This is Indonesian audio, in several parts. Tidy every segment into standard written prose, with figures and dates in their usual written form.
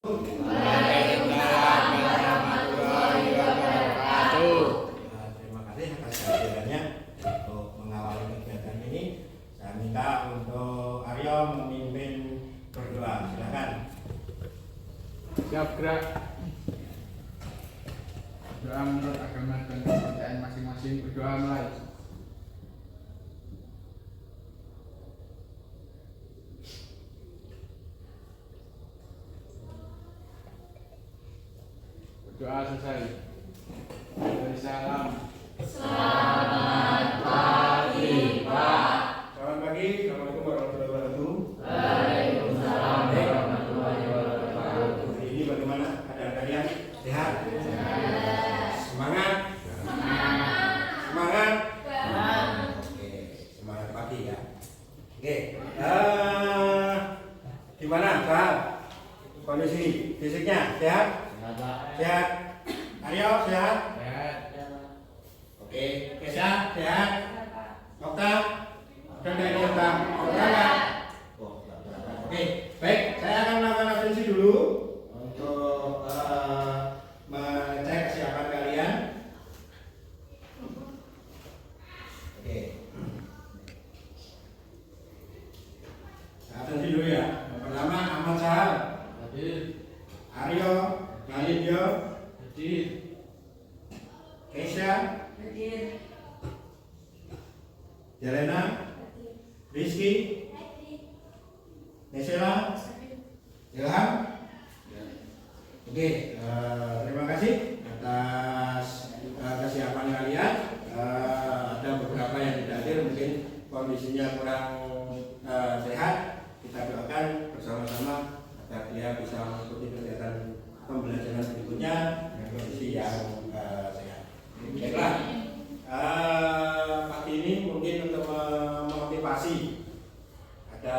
Waalaikumsalam warahmatullahi wabarakatuh. Terima kasih atas kehadirannya untuk mengawali kegiatan ini. Saya minta untuk Aryo memimpin berdoa. Silakan. Siap gerak. Doa menurut agama dan kepercayaan masing-masing. Berdoa mulai. Berdoa selesai. Dari salam. Selamat pagi, Pak. Selamat pagi. Assalamualaikum warahmatullahi wabarakatuh. Waalaikumsalam warahmatullahi wabarakatuh. Hari ini bagaimana keadaan kalian? Sehat? Semangat? Semangat? Oke, semangat pagi ya. Oke. Gimana, Pak? Kondisi fisiknya sehat? Sehat. Aryo sehat? Oke. Kesha sehat? Okta? Dan dari Okta? Okta nggak? Oke. Baik, saya akan melakukan absensi dulu untuk mengecek kesiapan kalian. Oke. Absensi dulu ya. Yang pertama Ahmad Sahal, Aryo, Nalidyo, Kesha, Jelena, Rizky, Nesela, Ilham. Oke, terima kasih atas kesiapan kalian. Ada beberapa yang tidak hadir, mungkin kondisinya kurang sehat. Kita doakan bersama-sama agar dia bisa mengikuti kegiatan pembelajaran berikutnya dengan kondisi yang sehat. Baiklah, pagi ini mungkin untuk memotivasi, ada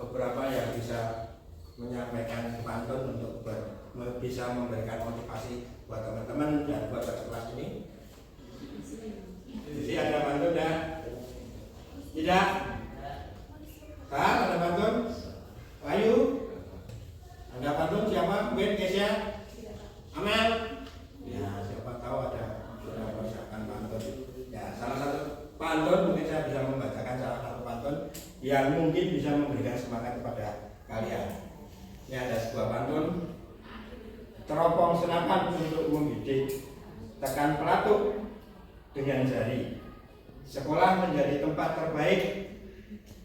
beberapa yang bisa menyampaikan pantun untuk bisa memberikan motivasi buat teman-teman dan buat kelas ini. Jadi ada pantun dah? Tidak? Kak, ada pantun? Ayu? Ada pantun siapa? Mungkin Kesya? Amel? Ya, siapa tahu ada sudah persiapkan pantun. Ya, salah satu pantun mungkin saya bisa membacakan salah satu pantun yang mungkin bisa memberikan semangat kepada kalian. Ini ada sebuah pantun. Teropong senapan untuk membidik, tekan pelatuk dengan jari. Sekolah menjadi tempat terbaik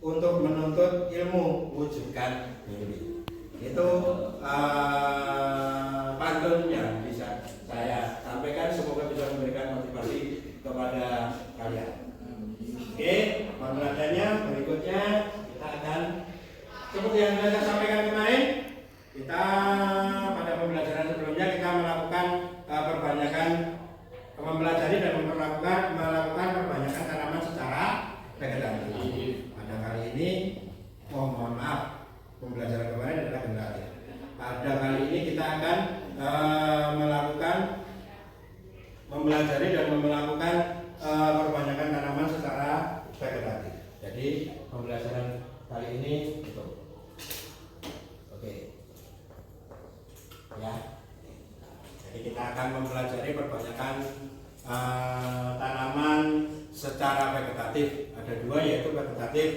untuk menuntut ilmu, wujudkan mimpi. Itu pantun yang bisa saya sampaikan, semoga bisa memberikan motivasi kepada kalian. Oke, pembelajarannya berikutnya kita akan seperti yang sudah saya sampaikan kemarin, kita pada pembelajaran sebelumnya kita melakukan perbanyakan mempelajari dan melakukan perbanyakan tanaman secara vegetatif. Pada kali ini, mohon maaf, pembelajaran kemarin adalah generatif. Pada kali ini kita akan mempelajari dan melakukan perbanyakan tanaman secara vegetatif. Jadi pembelajaran kali ini itu. Oke. Ya. Jadi kita akan mempelajari perbanyakan tanaman secara vegetatif. Ada dua, yaitu vegetatif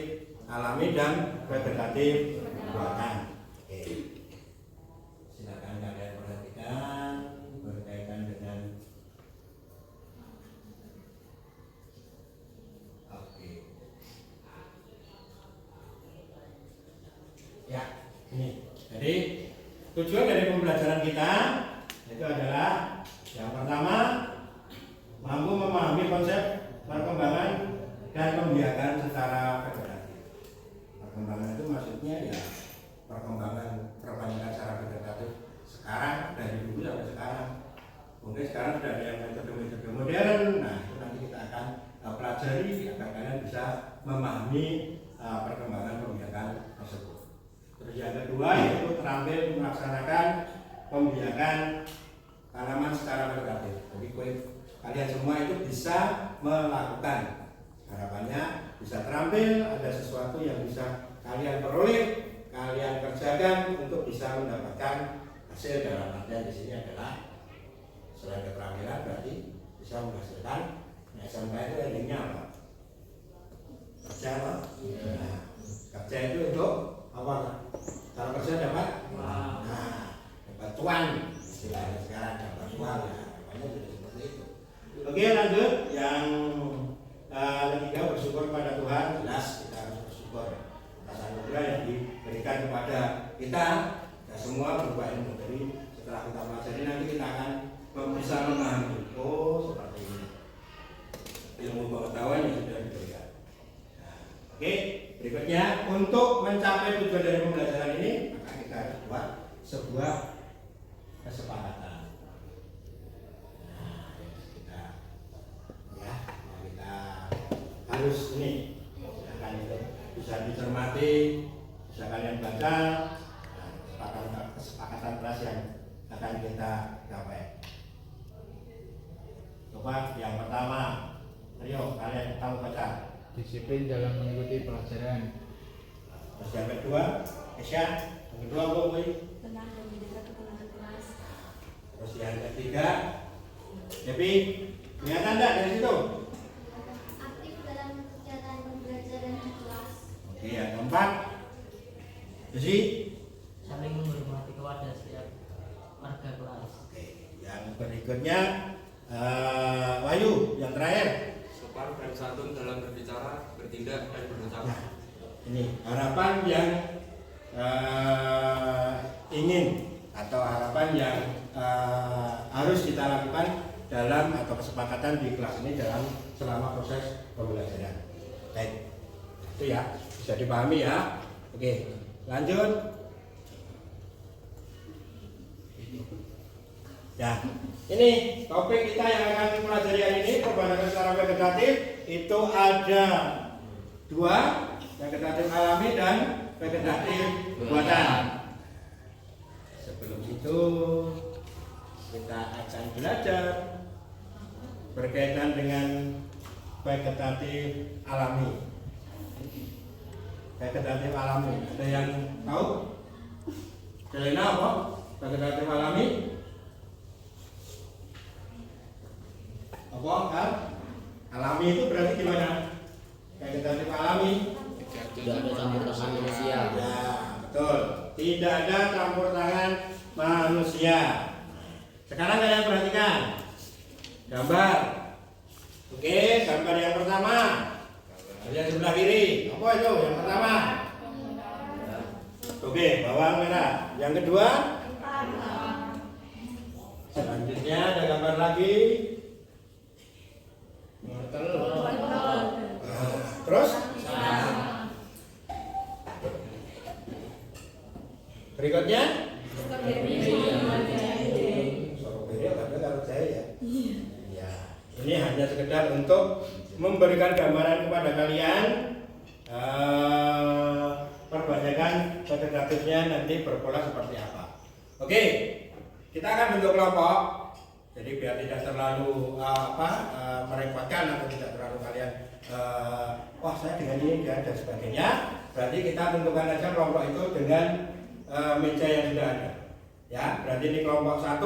alami dan vegetatif buatan. Oke. Silakan kalian perhatikan berkaitan dengan. Oke. Ya, ini. Jadi tujuan dari pembelajaran kita itu adalah yang pertama, mampu memahami konsep perkembangan dan pembiakan secara vegetatif. Perkembangan itu maksudnya ya perkembangan perbanyakan secara vegetatif sekarang, dari dulu sampai sekarang. Mungkin sekarang sudah ada yang metode-metode modern. Nah, itu nanti kita akan pelajari agar kalian bisa memahami perkembangan pembiakan tersebut. Terus yang kedua yaitu terampil melaksanakan pembiakan tanaman secara vegetatif. Jadi kalian semua itu bisa melakukan. Harapannya bisa terampil, ada sesuatu yang bisa kalian peroleh, kalian kerjakan untuk bisa mendapatkan hasil dalam artian di sini adalah selain keterampilan berarti bisa menghasilkan. Nah, SMK itu endingnya apa? Kerja apa? Nah, kerja itu untuk apa? Kalau kerja dapat? Nah, dapat cuan istilahnya sekarang, dapat cuan ya, namanya sudah seperti itu. Oke, lanjut yang ketiga, bersyukur pada Tuhan. Jelas kita harus bersyukur atas anugerah yang diberikan kepada kita semua berupa ilmu. Jadi setelah kita pelajari nanti kita akan bisa memahami, oh seperti ini ilmu pengetahuan yang sudah diberikan. Nah, oke, berikutnya untuk mencapai tujuan dari pembelajaran ini maka kita harus buat sebuah kesepakatan. Nah, kita harus ini, misalkan itu bisa dicermati, bisa kalian baca. Kesepakatan kelas yang akan kita capai. Coba yang pertama, ayo kalian tahu baca. Disiplin dalam mengikuti pelajaran. Terus yang kedua, Esya. Yang kedua apa, Boy? Tenang dan menjaga ketenangan kelas. Terus yang ketiga, Devi, kelihatan enggak dari situ? Aktif dalam kegiatan pembelajaran di kelas. Oke, yang keempat, Desi. Saling menghormati kepada setiap warga kelas. Oke, yang berikutnya Wahyu, yang terakhir. Sopan dan santun dalam berbicara, bertindak dan berucap. Nah, ini harapan yang ingin atau harapan yang harus kita lakukan dalam atau kesepakatan di kelas ini dalam selama proses pembelajaran. Baik, itu ya bisa dipahami ya. Oke, lanjut. Ya, ini topik kita yang akan dipelajari hari ini, perbandakan secara vegetatif. Itu ada dua, vegetatif alami dan vegetatif buatan. Sebelum itu kita akan belajar berkaitan dengan vegetatif alami. Vegetatif alami, ada yang tahu? Selena apa? Vegetatif alami? Apa kan? Alami itu berarti gimana? Vegetatif alami Tidak ada campur tangan manusia. ya, betul. Tidak ada campur tangan manusia. Sekarang kalian perhatikan gambar. Oke, gambar yang pertama. Yang sebelah kiri. Apa itu yang pertama? Oke, bawang merah. Yang kedua? Selanjutnya ada gambar lagi. Terus berikutnya strawberry ada kalau saya ya. Ya, ini hanya sekedar untuk memberikan gambaran kepada kalian perbanyakan vegetatifnya nanti berpola seperti apa. Oke, kita akan bentuk kelompok. Jadi biar tidak terlalu merepotkan atau tidak terlalu kalian wah saya dengan ini dan sebagainya. Berarti kita tentukan aja kelompok itu dengan meja yang sudah ada. Ya, berarti ini kelompok 1,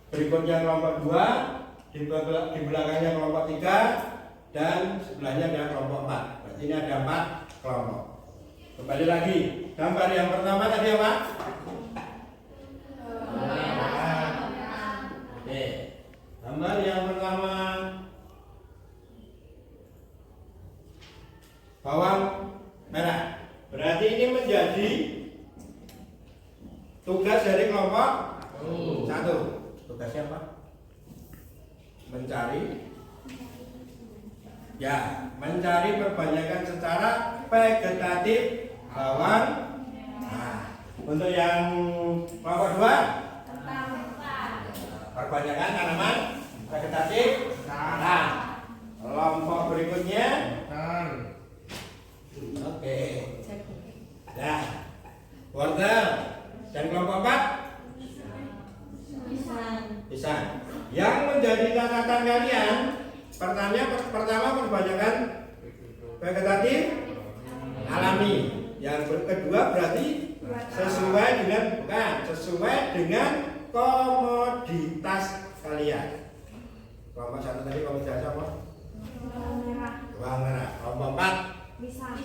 berikutnya kelompok 2, di belakangnya kelompok 3, dan sebelahnya ada kelompok 4. Berarti ini ada 4 kelompok. Kembali lagi, gambar yang pertama tadi apa? Oke, gambar yang pertama bawang merah. Berarti ini menjadi tugas dari kelompok 1. Tugasnya apa? Mencari perbanyakan secara vegetatif bawang. Nah, untuk yang kelompok 2 perbanyakan tanaman vegetatif. Nah, kelompok berikutnya oke. Nah, wortel. Dan kelompok 4 pisang. Yang menjadi catatan kalian pertama perbanyakan vegetatif alami. Yang kedua berarti Sesuai dengan bukan, sesuai dengan komoditas kalian. Kelompok 1 tadi komoditas apa? Bawang merah. Kelompok 4 pisang.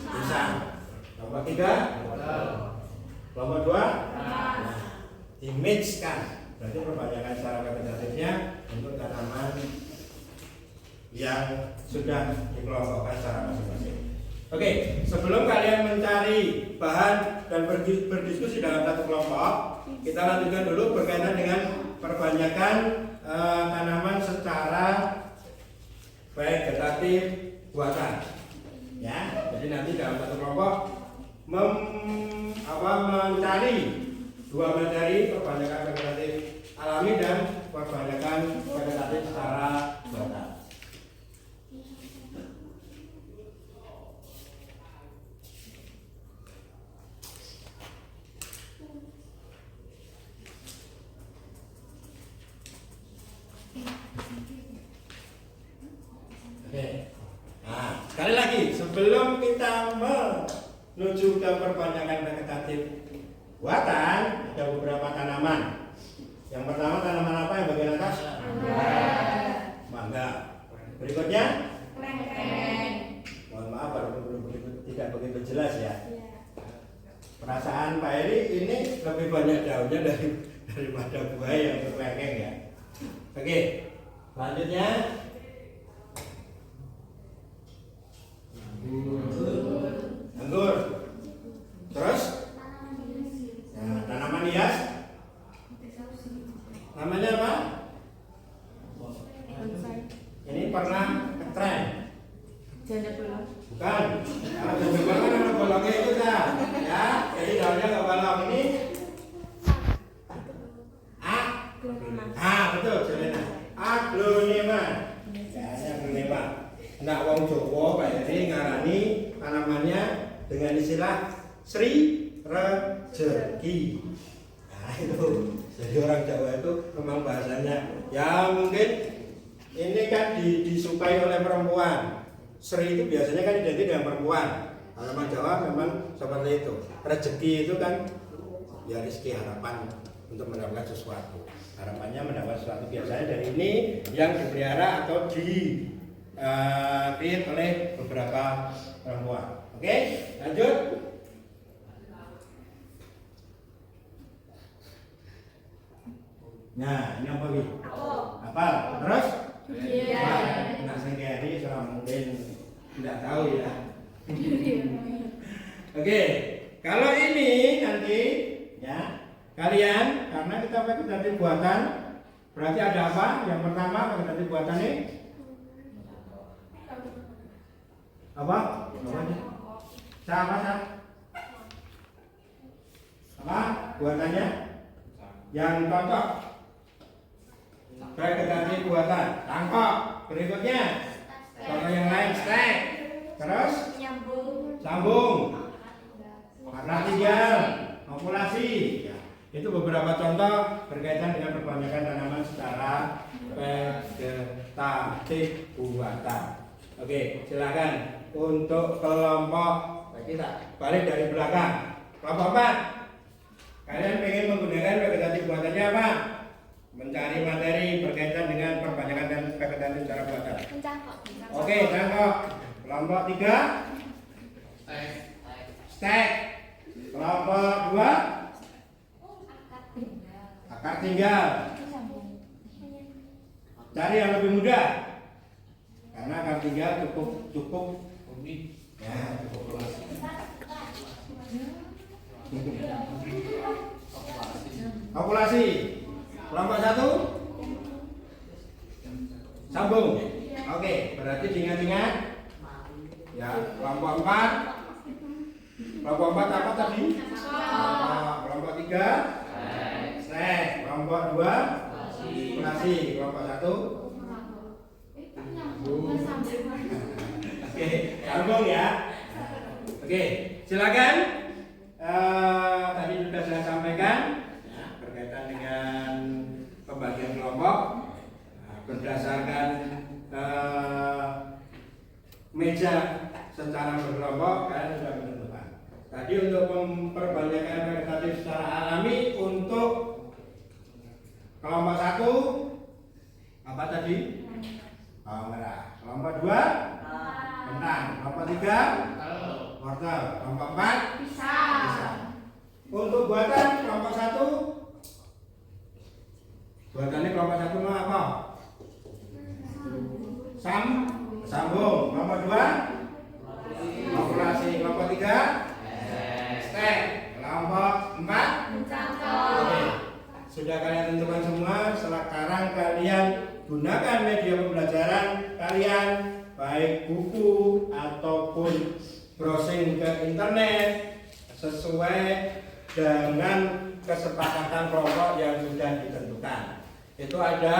Kelompok 3 kelompok 2 dimixkan. Berarti perbanyakan secara vegetatifnya untuk tanaman yang sudah dikelompokkan secara masing-masing. Oke, sebelum kalian mencari bahan dan berdiskusi dalam satu kelompok, kita lanjutkan dulu berkaitan dengan perbanyakan tanaman secara vegetatif buatan. Ya, jadi nanti dalam satu kelompok mencari dua materi, perbanyakan vegetatif alami dan perbanyakan vegetatif secara buatan. Oke. Nah, sekali lagi sebelum kita menuju ke perbanyakan vegetatif buatan, ada beberapa tanaman. Yang pertama tanaman apa yang bagian atas? Mangga. Berikutnya? Mohon maaf tidak begitu jelas ya. Perasaan Pak Eri ini lebih banyak daunnya daripada buah yang berlengkeng ya. Oke, selanjutnya anggur. Terus tanaman hias. Namanya apa? Ini pernah ngetren? Bukan. Kalau janda bolong kan ada bolongnya itu dah. Ya, jadi daunnya nggak bolong ini. Betul, Jelena. Aglonema. Ya, ini aglonema. Nah, wong Jawa Pak Eri ngarani tanamannya dengan istilah Sri Rejeki. Nah, itu. Jadi orang Jawa itu memang bahasanya ya mungkin ini kan disukai oleh perempuan. Sri itu biasanya kan identik dengan perempuan. Tanaman Jawa memang seperti itu. Rezeki itu kan ya rezeki harapan untuk mendapatkan sesuatu. Harapannya mendapat sesuatu biasanya dari ini yang dipelihara atau create oleh beberapa perempuan. Oke, lanjut. Nah, ini apa Wi? Apa? Terus? Nah, saya ini seorang mungkin tidak tahu ya. Oke, kalau ini nanti ya kalian karena kita vegetatif buatan berarti ada apa? Yang pertama vegetatif buatan ini apa? Apa buatannya yang cocok vegetatif buatan tangkok. Berikutnya contoh yang lain stek. Terus sambung warna tinggal populasi ya. Itu beberapa contoh berkaitan dengan perbanyakan tanaman secara vegetatif buatan. Oke, silakan untuk kelompok kita balik dari belakang. Kelompok 4. Kalian ingin menggunakan vegetatif buatannya apa? Mencari materi berkaitan dengan perbanyakan dan vegetatif secara buatan. Oke, cangkok. Kelompok 3 stek. Kelompok 2 akar tinggal. Cari yang lebih mudah. Karena akar tinggal cukup ya, cukup luas. Populasi. Kelompok 1 sambung. Oke, berarti diingat-ingat. Ya, kelompok 4. Kelompok 4 apa tadi? Kelompok 3 stek. Kelompok 2 populasi. Kelompok 1 Oke, sambung ya. Oke, silakan. Tadi sudah saya sampaikan ya, berkaitan dengan pembagian kelompok berdasarkan meja secara berkelompok kalian sudah menentukan. Tadi untuk memperbanyakan vegetatif Buatannya kelompok 1 mau apa? Sambung. Kelompok 2 kalkulasi. Kelompok 3 STEM. Kelompok 4 Oke. Sudah kalian tentukan semua. Sekarang kalian gunakan media pembelajaran kalian, baik buku ataupun browsing ke internet sesuai dengan kesepakatan kelompok yang sudah ditentukan. Itu ada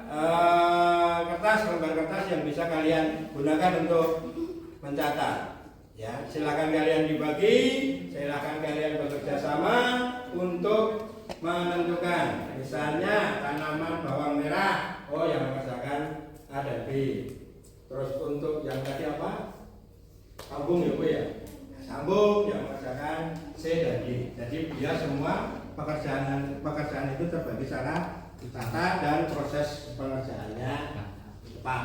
lembar kertas yang bisa kalian gunakan untuk mencatat. Ya, silakan kalian dibagi, silakan kalian bekerja sama untuk menentukan. Misalnya tanaman bawang merah, yang mengerjakan A dan B. Terus untuk yang tadi apa? Sambung ya Bu ya. Sambung yang mengerjakan C dan D. Jadi biar semua pekerjaan itu terbagi secara tata dan proses pengerjaannya cepat.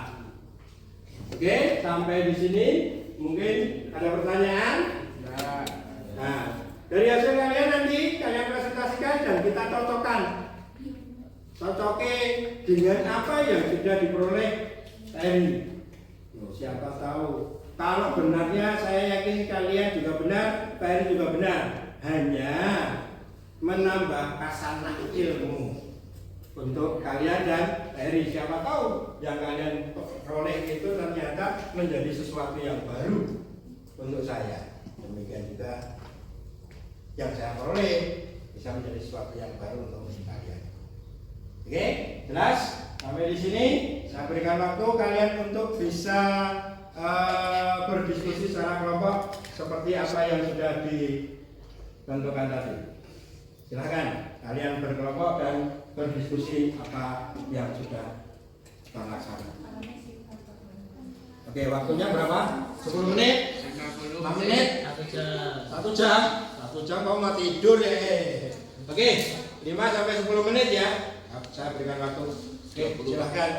Oke, sampai di sini mungkin ada pertanyaan? Nah, dari hasil kalian nanti kalian presentasikan dan kita cocokkan. Cocoknya dengan apa yang sudah diperoleh TNI. Siapa tahu. Kalau benarnya saya yakin kalian juga benar, TNI juga benar. Hanya menambah kasanah ilmu untuk kalian dan TNI. Siapa tahu yang kalian peroleh itu ternyata menjadi sesuatu yang baru untuk saya. Demikian juga yang saya peroleh bisa menjadi sesuatu yang baru untuk kalian. Oke, jelas? Sampai di sini saya berikan waktu kalian untuk bisa berdiskusi secara kelompok seperti apa yang sudah ditentukan tadi. Silahkan kalian berkelompok dan berdiskusi apa yang sudah terlaksana. Oke, waktunya berapa? 10 menit? 5 menit? 1 jam. 1 jam? 1 jam kamu mau tidur ya? Oke, 5 sampai 10 menit ya. Saya berikan waktu. Oke, silahkan.